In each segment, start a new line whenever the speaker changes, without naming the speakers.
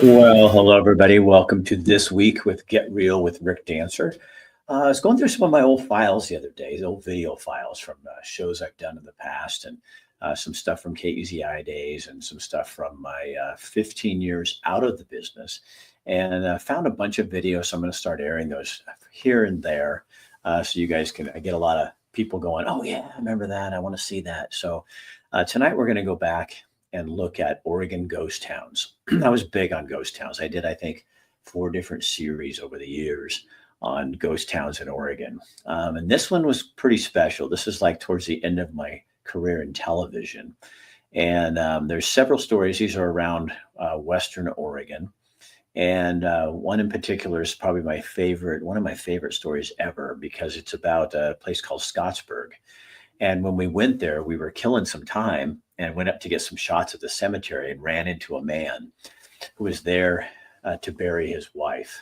Well, hello everybody. Welcome to This Week with Get Real with Rick Dancer. I was going through some of my old files the other day, the old video files from shows I've done in the past, and some stuff from KUZI days, and some stuff from my 15 years out of the business. And found a bunch of videos, so I'm going to start airing those here and there, so you guys can. I get a lot of people going, "Oh yeah, I remember that. I want to see that." So tonight we're going to go back and look at Oregon ghost towns. I was big on ghost towns. I did, I think, 4 different series over the years on ghost towns in Oregon. And this one was pretty special. This is like towards the end of my career in television. And there's several stories. These are around Western Oregon. And one in particular is probably my favorite, one of my favorite stories ever, because it's about a place called Scottsburg. And when we went there, we were killing some time and went up to get some shots of the cemetery and ran into a man who was there to bury his wife.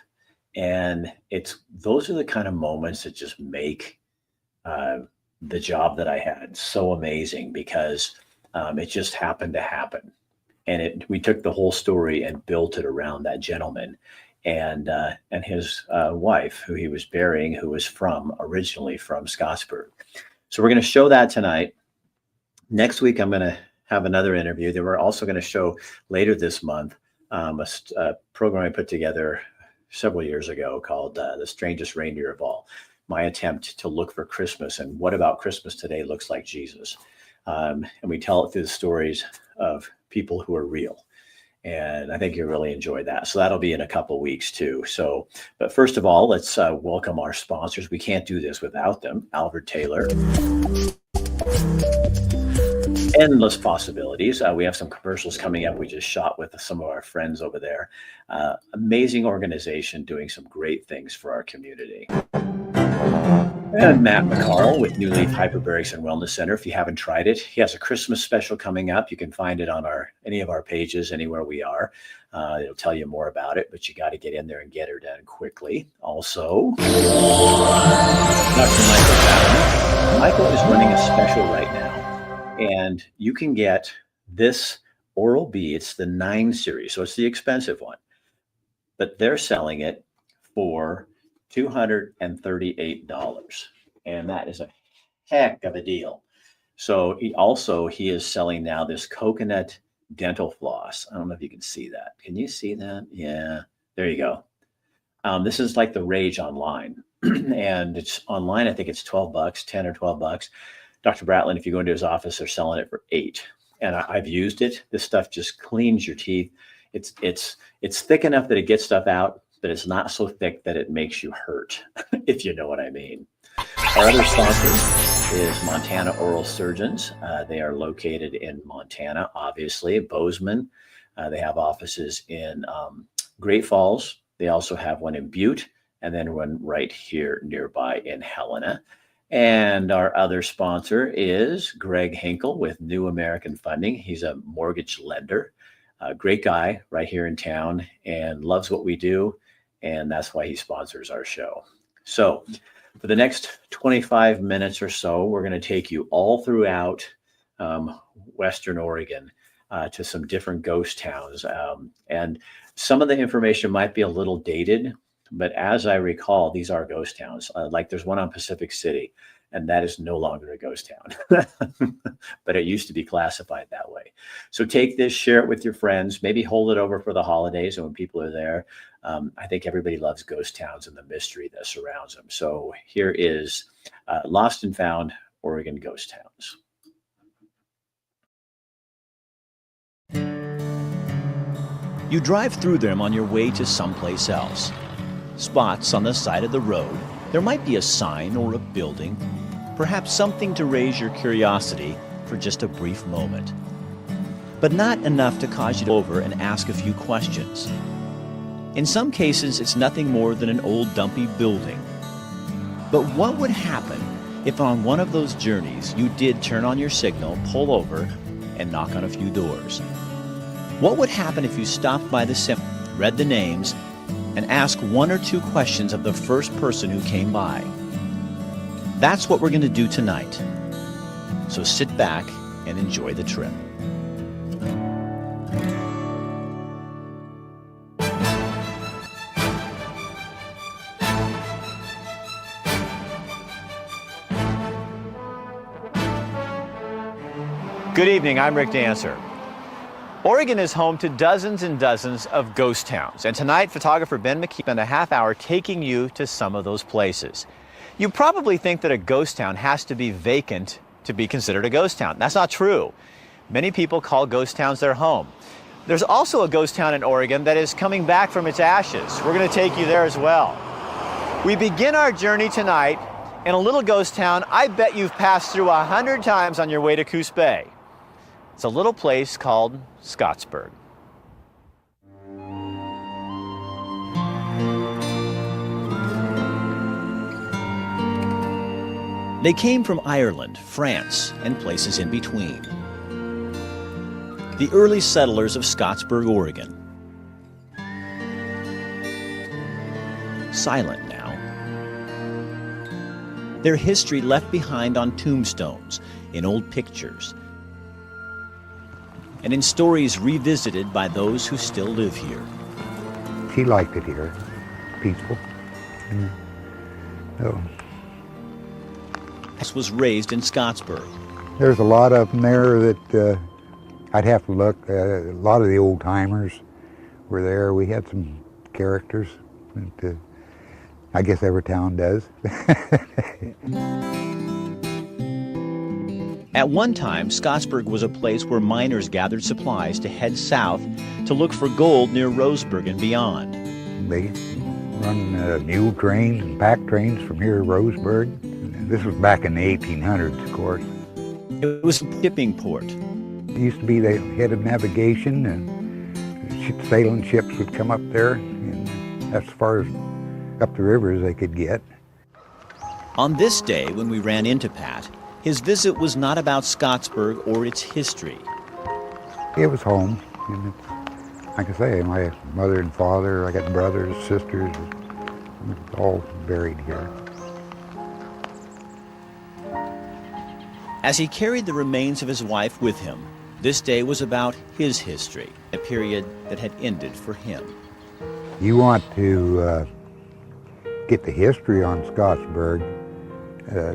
And it's those are the kind of moments that just make the job that I had so amazing, because it just happened to happen. And we took the whole story and built it around that gentleman and his wife, who he was burying, who was originally from Scottsburg. So we're going to show that tonight. Next week, I'm going to have another interview. Then we're also going to show later this month a program I put together several years ago called The Strangest Reindeer of All, my attempt to look for Christmas and what about Christmas today looks like Jesus. And we tell it through the stories of people who are real. And I think you'll really enjoy that. So that'll be in a couple of weeks too. So, but first of all, let's welcome our sponsors. We can't do this without them. Albert Taylor. Endless possibilities. We have some commercials coming up. We just shot with some of our friends over there. Amazing organization doing some great things for our community. And Matt McCarl with New Leaf Hyperbarics and Wellness Center. If you haven't tried it, he has a Christmas special coming up. You can find it on any of our pages, anywhere we are. It'll tell you more about it, but you got to get in there and get her done quickly. Also, Dr. Michael Fallon. Michael is running a special right now, and you can get this Oral B. It's the 9 series, so it's the expensive one, but they're selling it for $238, and that is a heck of a deal. So he is selling now this coconut dental floss. I don't know if you can see that. Can you see that? Yeah, there you go. This is like the rage online, and it's online. I think it's $12, 10 or $12. Dr. Bratlin, if you go into his office, they're selling it for $8. And I've used it. This stuff just cleans your teeth. It's thick enough that it gets stuff out, but it's not so thick that it makes you hurt, if you know what I mean. Our other sponsor is Montana Oral Surgeons. They are located in Montana, obviously, Bozeman. They have offices in Great Falls. They also have one in Butte, and then one right here nearby in Helena. And our other sponsor is Greg Hinkle with New American Funding. He's a mortgage lender. A great guy right here in town and loves what we do. And that's why he sponsors our show. So for the next 25 minutes or so, we're going to take you all throughout Western Oregon to some different ghost towns. And some of the information might be a little dated, but as I recall, these are ghost towns. Like there's one on Pacific City, and that is no longer a ghost town, but it used to be classified that way. So take this, share it with your friends, maybe hold it over for the holidays and when people are there. I think everybody loves ghost towns and the mystery that surrounds them. So here is Lost and Found Oregon Ghost Towns.
You drive through them on your way to someplace else. Spots on the side of the road. There might be a sign or a building, perhaps something to raise your curiosity for just a brief moment. But not enough to cause you to over and ask a few questions. In some cases, it's nothing more than an old dumpy building. But what would happen if on one of those journeys you did turn on your signal, pull over, and knock on a few doors? What would happen if you stopped by the symbol, read the names, and asked 1 or 2 questions of the first person who came by? That's what we're going to do tonight. So sit back and enjoy the trip. Good evening, I'm Rick Dancer. Oregon is home to dozens and dozens of ghost towns, and tonight photographer Ben McKee spent a half hour taking you to some of those places. You probably think that a ghost town has to be vacant to be considered a ghost town. That's not true. Many people call ghost towns their home. There's also a ghost town in Oregon that is coming back from its ashes. We're going to take you there as well. We begin our journey tonight in a little ghost town I bet you've passed through 100 times on your way to Coos Bay. It's a little place called Scottsburg. They came from Ireland, France, and places in between. The early settlers of Scottsburg, Oregon. Silent now. Their history left behind on tombstones, in old pictures, and in stories revisited by those who still live here.
She liked it here, peaceful. So,
Was raised in Scottsburg.
there's a lot of them there that I'd have to look. A lot of the old timers were there. We had some characters that I guess every town does.
At one time, Scottsburg was a place where miners gathered supplies to head south to look for gold near Roseburg and beyond.
They run mule trains and pack trains from here to Roseburg. This was back in the 1800s, of course.
It was a shipping port.
It used to be the head of navigation, and sailing ships would come up there, and that's as far as up the river as they could get.
On this day, when we ran into Pat, his visit was not about Scottsburg or its history.
It was home, and it's, like I say, my mother and father, I got brothers, sisters, all buried here.
As he carried the remains of his wife with him, this day was about his history, a period that had ended for him.
You want to get the history on Scottsburg,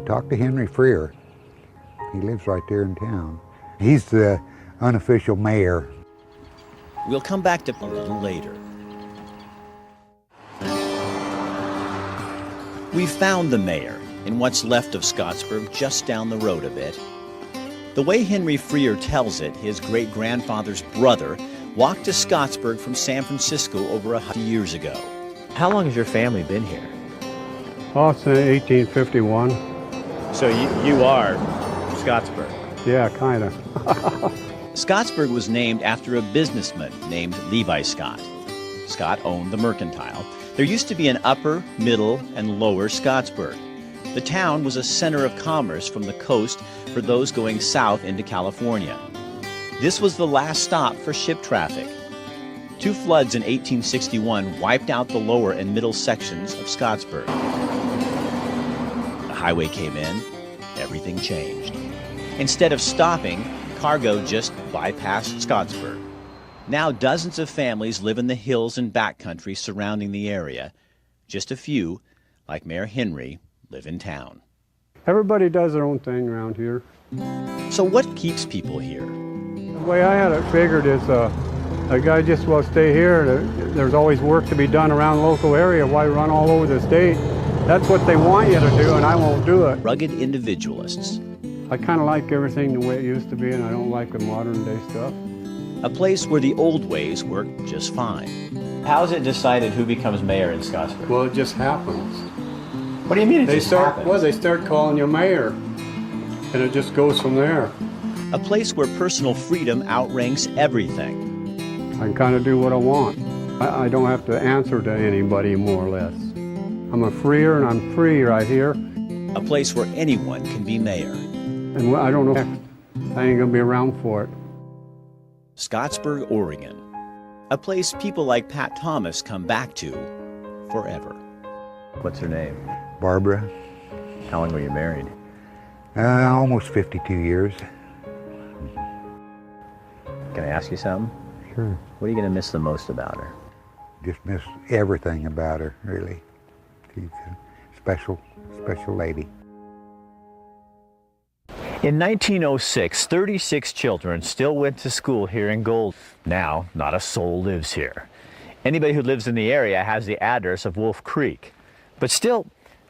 talk to Henry Freer. He lives right there in town. He's the unofficial mayor.
We'll come back to a little later. We found the mayor in what's left of Scottsburg, just down the road a bit. The way Henry Freer tells it, his great-grandfather's brother walked to Scottsburg from San Francisco over 100 years ago. How long has your family been here?
Oh, it's in 1851.
So you are Scottsburg.
Yeah, kind of.
Scottsburg was named after a businessman named Levi Scott. Scott owned the mercantile. There used to be an upper, middle, and lower Scottsburg. The town was a center of commerce from the coast for those going south into California. This was the last stop for ship traffic. Two floods in 1861 wiped out the lower and middle sections of Scottsburg. The highway came in, everything changed. Instead of stopping, cargo just bypassed Scottsburg. Now dozens of families live in the hills and backcountry surrounding the area. Just a few, like Mayor Henry, live in town.
Everybody does their own thing around here.
So what keeps people here?
The way I had it figured is a guy just will stay here. There's always work to be done around the local area. Why run all over the state? That's what they want you to do, and I won't do it.
Rugged individualists.
I kind of like everything the way it used to be, and I don't like the modern day stuff.
A place where the old ways work just fine. How is it decided who becomes mayor in Scottsburg?
Well, it just happens.
What do you mean
They start calling you mayor, and it just goes from there.
A place where personal freedom outranks everything.
I can kind of do what I want. I don't have to answer to anybody, more or less. I'm a freer, and I'm free right here.
A place where anyone can be mayor.
And I don't know, I ain't gonna be around for it.
Scottsburg, Oregon. A place people like Pat Thomas come back to forever. What's her name?
Barbara,
How long were you married?
almost 52 years.
Can I ask you something?
Sure.
What are you going to miss the most about her?
Just miss everything about her, really. She's a special lady.
In 1906, 36 children still went to school here in Gold. Now, not a soul lives here. Anybody who lives in the area has the address of Wolf Creek. But still,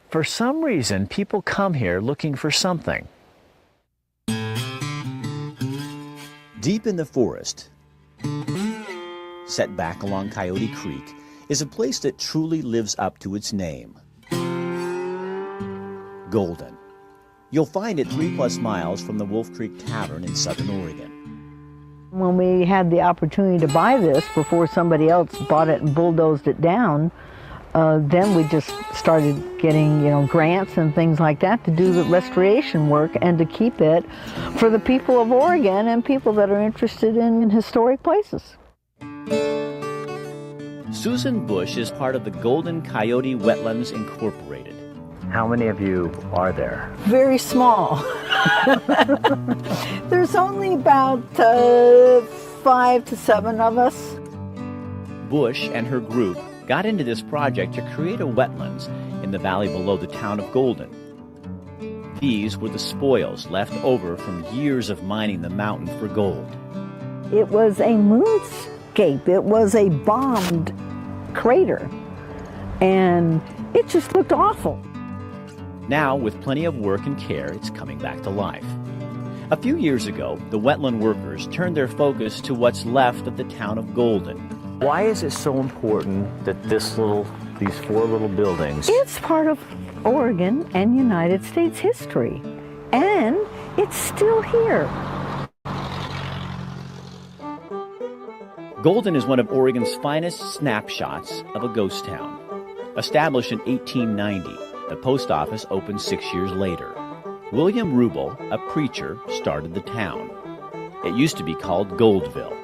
for some reason, people come here looking for something. Deep in the forest, set back along Coyote Creek, is a place that truly lives up to its name. Golden. You'll find it 3+ miles from the Wolf Creek Tavern in southern Oregon.
When we had the opportunity to buy this before somebody else bought it and bulldozed it down, then we just started getting, grants and things like that to do the restoration work and to keep it for the people of Oregon and people that are interested in historic places.
Susan Bush is part of the Golden Coyote Wetlands Incorporated. How many of you are there?
Very small. There's only about 5 to 7 of us.
Bush and her group got into this project to create a wetlands in the valley below the town of Golden. These were the spoils left over from years of mining the mountain for gold.
It was a moonscape. It was a bombed crater. And it just looked awful.
Now, with plenty of work and care, it's coming back to life. A few years ago, the wetland workers turned their focus to what's left of the town of Golden. Why is it so important that these 4 little buildings?
It's part of Oregon and United States history, and it's still here.
Golden is one of Oregon's finest snapshots of a ghost town. Established in 1890, the post office opened 6 years later. William Rubel, a preacher, started the town. It used to be called Goldville.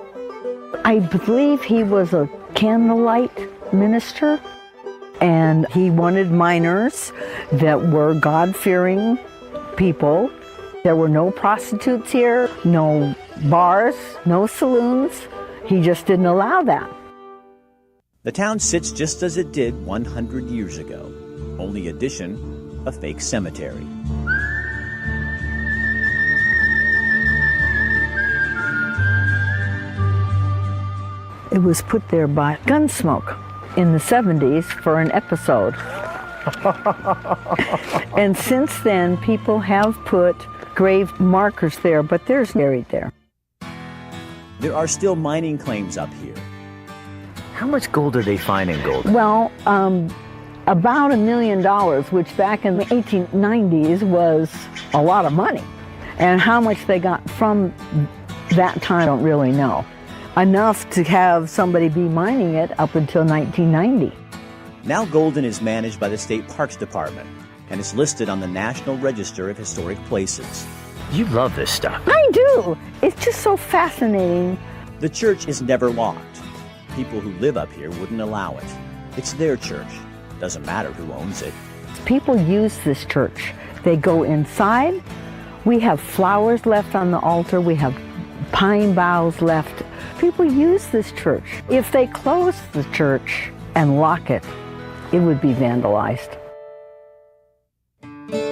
I believe he was a candlelight minister, and he wanted miners that were God-fearing people. There were no prostitutes here, no bars, no saloons. He just didn't allow that.
The town sits just as it did 100 years ago. Only addition, a fake cemetery.
It was put there by Gunsmoke in the 70s for an episode. And since then, people have put grave markers there, but there's buried there.
There are still mining claims up here. How much gold are they finding Golden?
Well, about $1 million, which back in the 1890s was a lot of money. And how much they got from that time, I don't really know. Enough to have somebody be mining it up until 1990.
Now Golden is managed by the State Parks Department and is listed on the National Register of Historic Places. You love this stuff.
I do. It's just so fascinating.
The church is never locked. People who live up here wouldn't allow it. It's their church. Doesn't matter who owns it.
People use this church. They go inside. We have flowers left on the altar. We have pine boughs left. People use this church. If they close the church and lock it, it would be vandalized.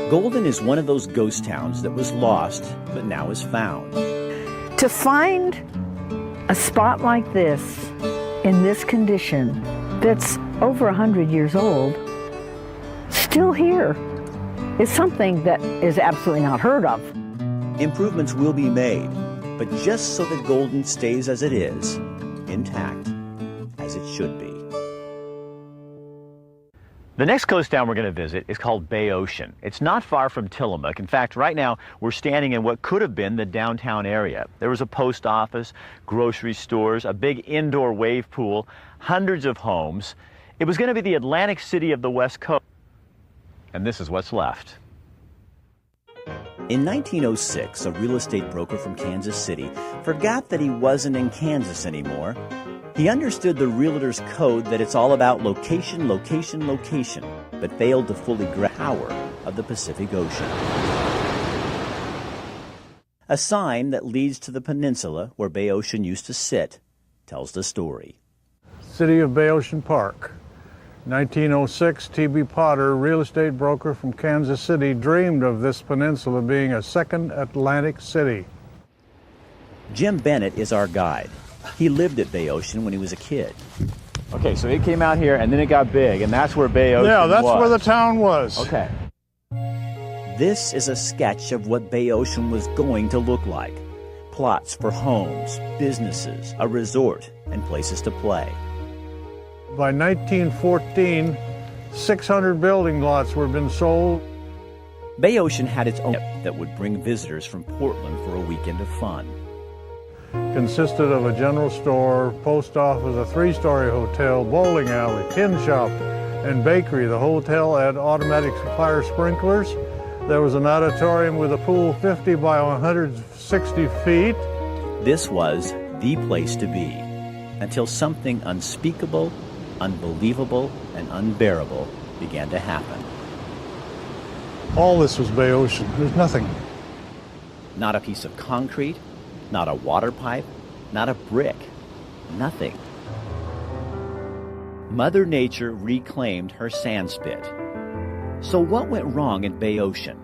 Golden is one of those ghost towns that was lost, but now is found.
To find a spot like this, in this condition, that's over 100 years old, still here, is something that is absolutely not heard of.
Improvements will be made, but just so that Golden stays as it is, intact, as it should be. The next coast town we're going to visit is called Bay Ocean. It's not far from Tillamook. In fact, right now we're standing in what could have been the downtown area. There was a post office, grocery stores, a big indoor wave pool, hundreds of homes. It was going to be the Atlantic City of the West Coast. And this is what's left. In 1906, a real estate broker from Kansas City forgot that he wasn't in Kansas anymore. He understood the realtor's code that it's all about location, location, location, but failed to fully grasp the power of the Pacific Ocean. A sign that leads to the peninsula where Bay Ocean used to sit tells the story.
City of Bay Ocean Park. 1906, T.B. Potter, real estate broker from Kansas City, dreamed of this peninsula being a second Atlantic city.
Jim Bennett is our guide. He lived at Bay Ocean when he was a kid.
Okay, so it came out here and then it got big, and that's where Bay Ocean
Yeah, that's
was.
where the town was.
Okay.
This is a sketch of what Bay Ocean was going to look like. Plots for homes, businesses, a resort, and places to play.
By 1914, 600 building lots were being sold.
Bay Ocean had its own that would bring visitors from Portland for a weekend of fun.
Consisted of a general store, post office, a three-story hotel, bowling alley, tin shop, and bakery. The hotel had automatic fire sprinklers. There was an auditorium with a pool 50 by 160 feet.
This was the place to be until something unspeakable, unbelievable, and unbearable began to happen.
All this was Bay Ocean. There's nothing.
Not a piece of concrete, not a water pipe, not a brick, nothing. Mother Nature reclaimed her sand spit. So what went wrong in Bay Ocean?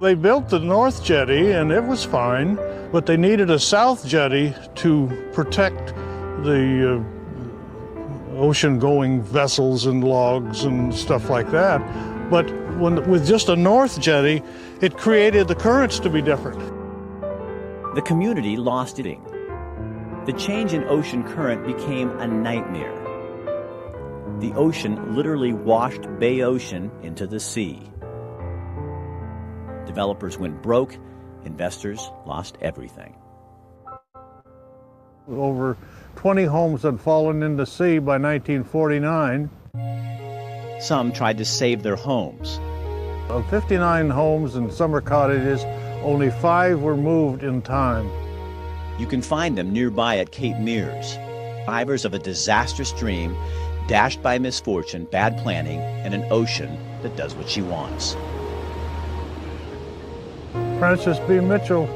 They built the north jetty and it was fine, but they needed a south jetty to protect the ocean-going vessels and logs and stuff like that. But with just a north jetty, it created the currents to be different.
The community lost it. The change in ocean current became a nightmare. The ocean literally washed Bay Ocean into the sea. Developers went broke, investors lost everything.
Over 20 homes had fallen in the sea by 1949.
Some tried to save their homes.
Of 59 homes and summer cottages, only 5 were moved in time.
You can find them nearby at Cape Mears, survivors of a disastrous dream, dashed by misfortune, bad planning, and an ocean that does what she wants.
Francis B. Mitchell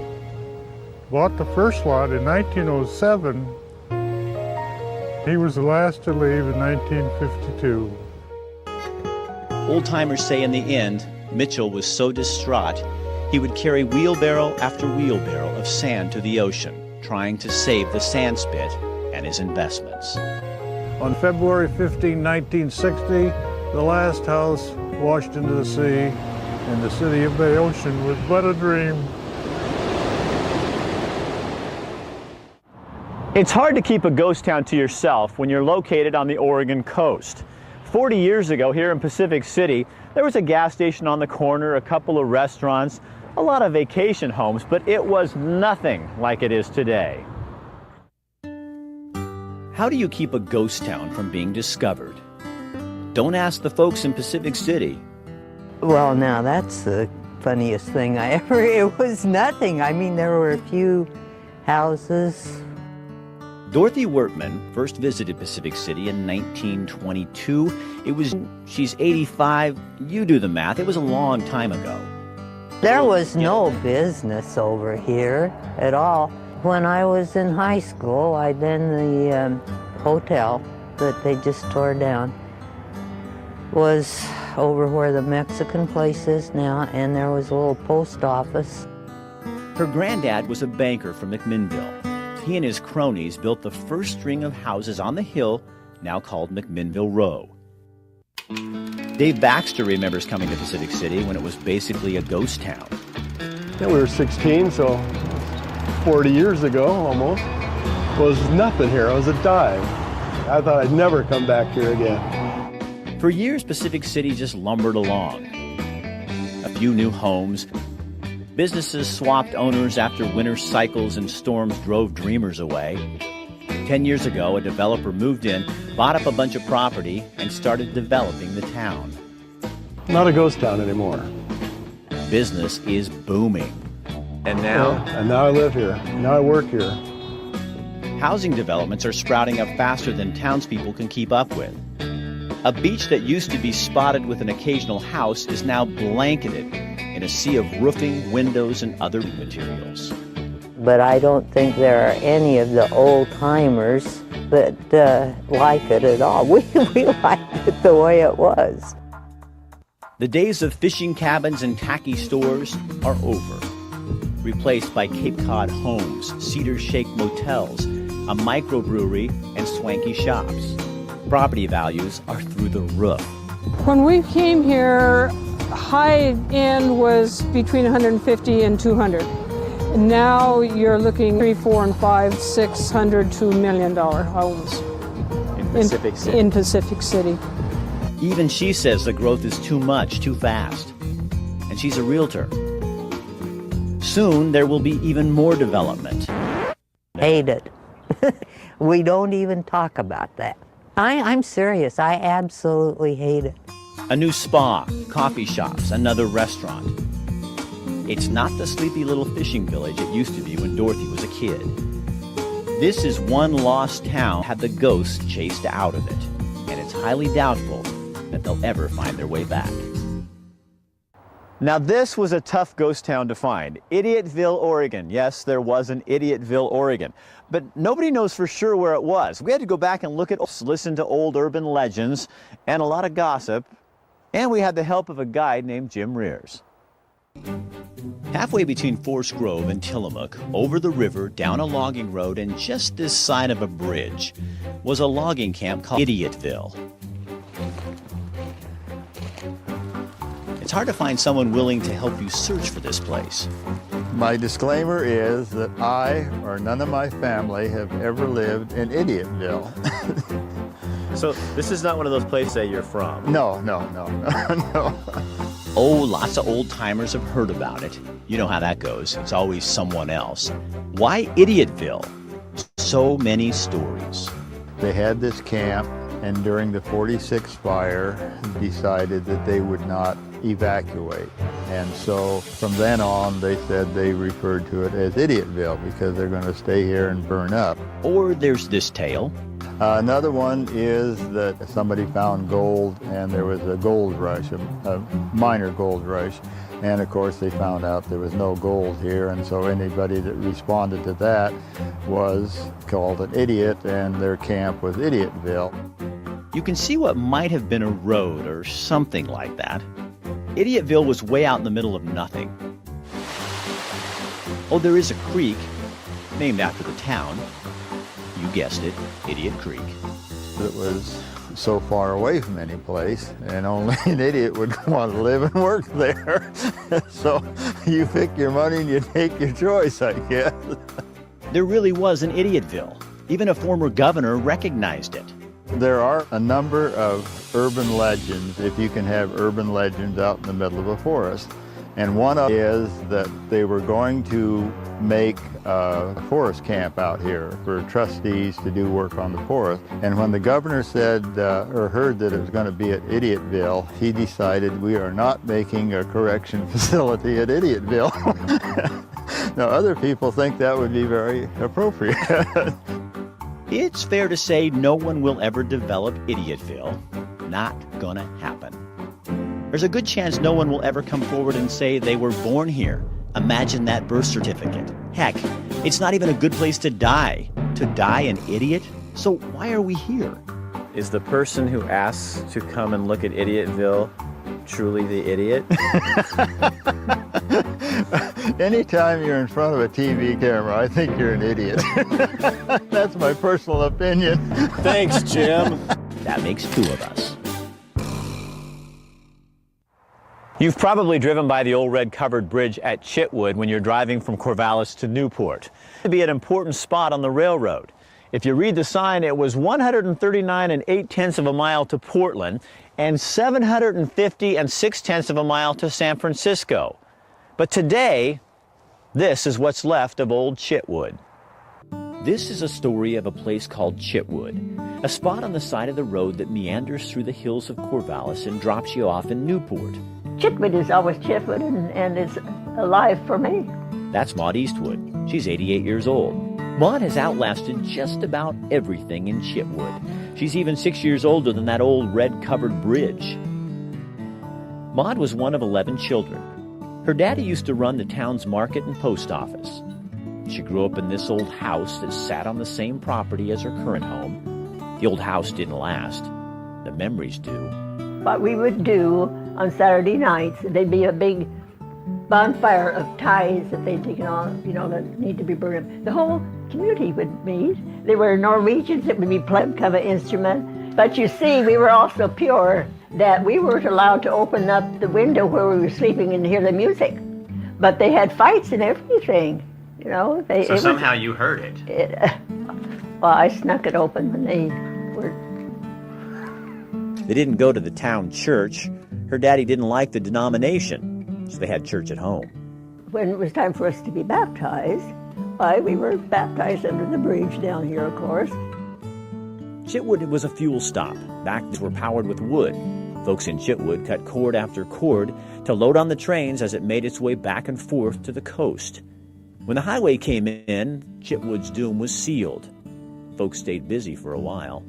bought the first lot in 1907. He was the last to leave in 1952.
Old-timers say in the end, Mitchell was so distraught, he would carry wheelbarrow after wheelbarrow of sand to the ocean, trying to save the sand spit and his investments.
On February 15, 1960, the last house washed into the sea, and the city of Bay Ocean was but a dream.
It's hard to keep a ghost town to yourself when you're located on the Oregon coast. 40 years ago here in Pacific City, there was a gas station on the corner, a couple of restaurants, a lot of vacation homes, but it was nothing like it is today.
How do you keep a ghost town from being discovered? Don't ask the folks in Pacific City.
Well, now that's the funniest thing I ever, it was nothing. I mean, there were a few houses.
Dorothy Workman first visited Pacific City in 1922. She's 85. You do the math. It was a long time ago.
There was no business over here at all. When I was in high school, the hotel that they just tore down was over where the Mexican place is now, and there was a little post office.
Her granddad was a banker from McMinnville. He and his cronies built the first string of houses on the hill, now called McMinnville Row. Dave Baxter remembers coming to Pacific City when it was basically a ghost town.
Yeah, we were 16, so 40 years ago almost. It was nothing here. It was a dive. I thought I'd never come back here again.
For years, Pacific City just lumbered along. A few new homes. Businesses swapped owners after winter cycles and storms drove dreamers away. 10 years ago, a developer moved in, bought up a bunch of property, and started developing the town.
Not a ghost town anymore.
Business is booming.
And now?
And now I live here. Now I work here.
Housing developments are sprouting up faster than townspeople can keep up with. A beach that used to be spotted with an occasional house is now blanketed in a sea of roofing, windows, and other materials.
But I don't think there are any of the old timers that like it at all. We liked it the way it was.
The days of fishing cabins and tacky stores are over, replaced by Cape Cod homes, Cedar Shake motels, a microbrewery, and swanky shops. Property values are through the roof.
When we came here, high end was between 150 and 200. Now you're looking 3, 4, and 5, 600 to $1 million homes in Pacific City.
Even she says the growth is too much, too fast. And she's a realtor. Soon there will be even more development.
Hate it. We don't even talk about that. I'm serious. I absolutely hate it.
A new spa, coffee shops, another restaurant. It's not the sleepy little fishing village it used to be when Dorothy was a kid. This is one lost town had the ghosts chased out of it, and it's highly doubtful that they'll ever find their way back.
Now this was a tough ghost town to find. Idiotville, Oregon. Yes, there was an Idiotville, Oregon. But nobody knows for sure where it was. We had to go back and listen to old urban legends and a lot of gossip. And we had the help of a guide named Jim Rears.
Halfway between Forest Grove and Tillamook, over the river, down a logging road, and just this side of a bridge, was a logging camp called Idiotville. It's hard to find someone willing to help you search for this place.
My disclaimer is that I or none of my family have ever lived in Idiotville.
So this is not one of those places that you're from?
No.
Oh, lots of old-timers have heard about it. You know how that goes. It's always someone else. Why Idiotville? So many stories.
They had this camp, and during the 46 fire, decided that they would not evacuate. And so from then on, they said they referred to it as Idiotville because they're going to stay here and burn up.
Or there's this tale.
Another one is that somebody found gold, and there was a gold rush, a minor gold rush. And of course, they found out there was no gold here, and so anybody that responded to that was called an idiot, and their camp was Idiotville.
You can see what might have been a road or something like that. Idiotville was way out in the middle of nothing. Oh, there is a creek, named after the town. You guessed it, Idiot Creek.
It was so far away from any place, and only an idiot would want to live and work there. So you pick your money and you take your choice, I guess.
There really was an Idiotville. Even a former governor recognized it.
There are a number of urban legends, if you can have urban legends out in the middle of a forest. And one of them is that they were going to make a forest camp out here for trustees to do work on the forest. And when the governor said or heard that it was going to be at Idiotville, he decided we are not making a correction facility at Idiotville. Now, other people think that would be very appropriate.
It's fair to say no one will ever develop Idiotville. Not gonna happen. There's a good chance no one will ever come forward and say they were born here. Imagine that birth certificate. Heck, it's not even a good place to die. To die an idiot? So why are we here?
Is the person who asks to come and look at Idiotville truly the idiot?
Anytime you're in front of a TV camera, I think you're an idiot. That's my personal opinion.
Thanks, Jim.
That makes two of us.
You've probably driven by the old red covered bridge at Chitwood when you're driving from Corvallis to Newport. It'd be an important spot on the railroad. If you read the sign, it was 139 8/10 of a mile to Portland and 750 6/10 of a mile to San Francisco. But today, this is what's left of old Chitwood.
This is a story of a place called Chitwood, a spot on the side of the road that meanders through the hills of Corvallis and drops you off in Newport.
Chitwood is always Chitwood, and it's alive for me.
That's Maud Eastwood. She's 88 years old. Maud has outlasted just about everything in Chitwood. She's even 6 years older than that old red-covered bridge. Maud was one of 11 children. Her daddy used to run the town's market and post office. She grew up in this old house that sat on the same property as her current home. The old house didn't last. The memories do.
What we would do on Saturday nights, there'd be a big bonfire of ties that they'd taken on, that need to be burned up. The whole community would meet. There were Norwegians that would be playing kind of instrument. But you see, we were all so pure that we weren't allowed to open up the window where we were sleeping and hear the music. But they had fights and everything,
So somehow you heard it.
Well, I snuck it open when they were.
They didn't go to the town church. Her daddy didn't like the denomination, so they had church at home.
When it was time for us to be baptized, we were baptized under the bridge down here, of course.
Chitwood was a fuel stop. Backs were powered with wood. Folks in Chitwood cut cord after cord to load on the trains as it made its way back and forth to the coast. When the highway came in, Chitwood's doom was sealed. Folks stayed busy for a while.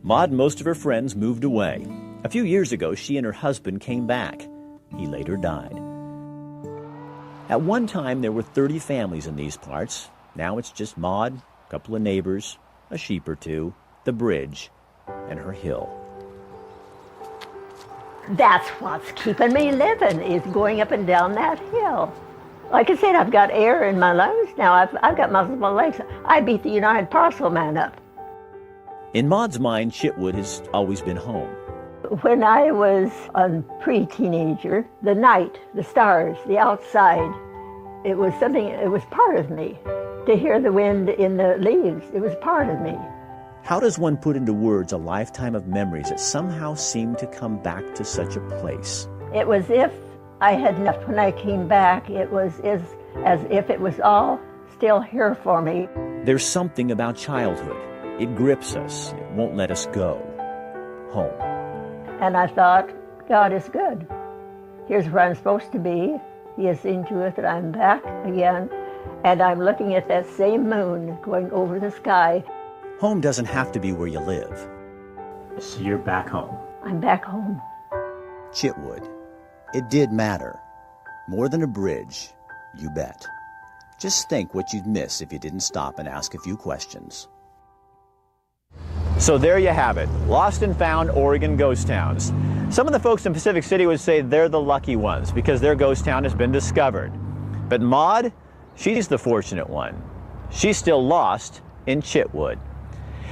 Maud and most of her friends moved away. A few years ago, she and her husband came back. He later died. At one time, there were 30 families in these parts. Now it's just Maud, a couple of neighbors, a sheep or two, the bridge, and her hill.
That's what's keeping me living, is going up and down that hill. Like I said, I've got air in my lungs now. I've got muscles in my legs. I beat the United Parcel Man up.
In Maud's mind, Chitwood has always been home.
When I was a pre-teenager, the night, the stars, the outside, it was part of me. To hear the wind in the leaves, it was part of me.
How does one put into words a lifetime of memories that somehow seem to come back to such a place?
It was if I had left when I came back. It was as if it was all still here for me.
There's something about childhood. It grips us. It won't let us go. Home.
And I thought, God is good. Here's where I'm supposed to be. He has seen to it that I'm back again. And I'm looking at that same moon going over the sky.
Home doesn't have to be where you live.
So you're back home.
I'm back home.
Chitwood. It did matter. More than a bridge, you bet. Just think what you'd miss if you didn't stop and ask a few questions.
So there you have it, lost and found Oregon ghost towns. Some of the folks in Pacific City would say they're the lucky ones because their ghost town has been discovered. But Maud, she's the fortunate one. She's still lost in Chitwood.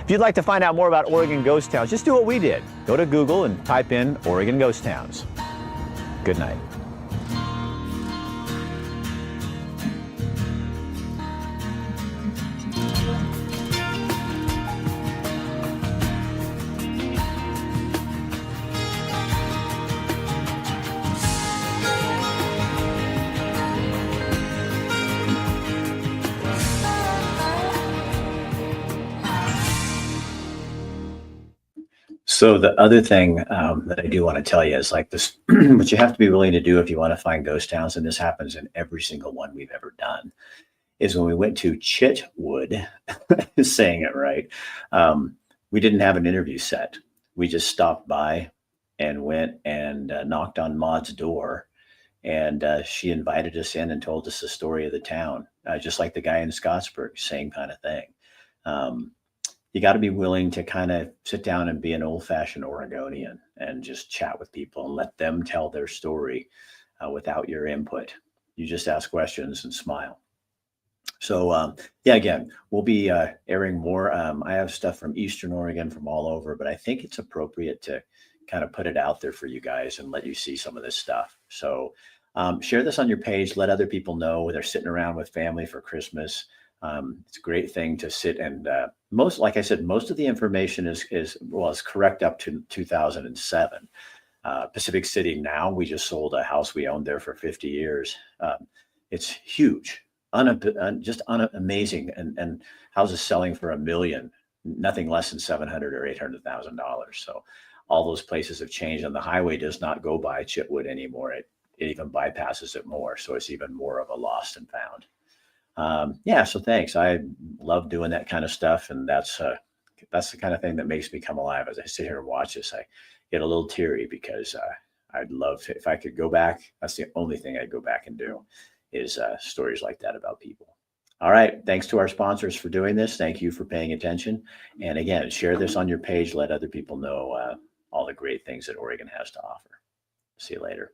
If you'd like to find out more about Oregon ghost towns, just do what we did. Go to Google and type in Oregon ghost towns. Good night.
So the other thing that I do want to tell you is like this, what you have to be willing to do if you want to find ghost towns, and this happens in every single one we've ever done, is when we went to Chitwood, saying it right, we didn't have an interview set. We just stopped by and went and knocked on Maud's door, and she invited us in and told us the story of the town, just like the guy in Scottsburg, same kind of thing. You got to be willing to kind of sit down and be an old-fashioned Oregonian and just chat with people and let them tell their story without your input. You just ask questions and smile. So, yeah, again, we'll be airing more. I have stuff from Eastern Oregon, from all over, but I think it's appropriate to kind of put it out there for you guys and let you see some of this stuff. So share this on your page. Let other people know they're sitting around with family for Christmas. It's a great thing to sit and like I said, most of the information is correct up to 2007. Pacific City now, we just sold a house we owned there for 50 years. It's huge, just amazing, and houses selling for $1 million, nothing less than $700,000 or $800,000. So all those places have changed, and the highway does not go by Chitwood anymore. It even bypasses it more, so it's even more of a lost and found. Yeah, so thanks. I love doing that kind of stuff, and that's the kind of thing that makes me come alive. As I sit here and watch this, I get a little teary because I'd love to, if I could go back. That's the only thing I'd go back and do is stories like that about people. All right. Thanks to our sponsors for doing this. Thank you for paying attention. And again, share this on your page. Let other people know all the great things that Oregon has to offer. See you later.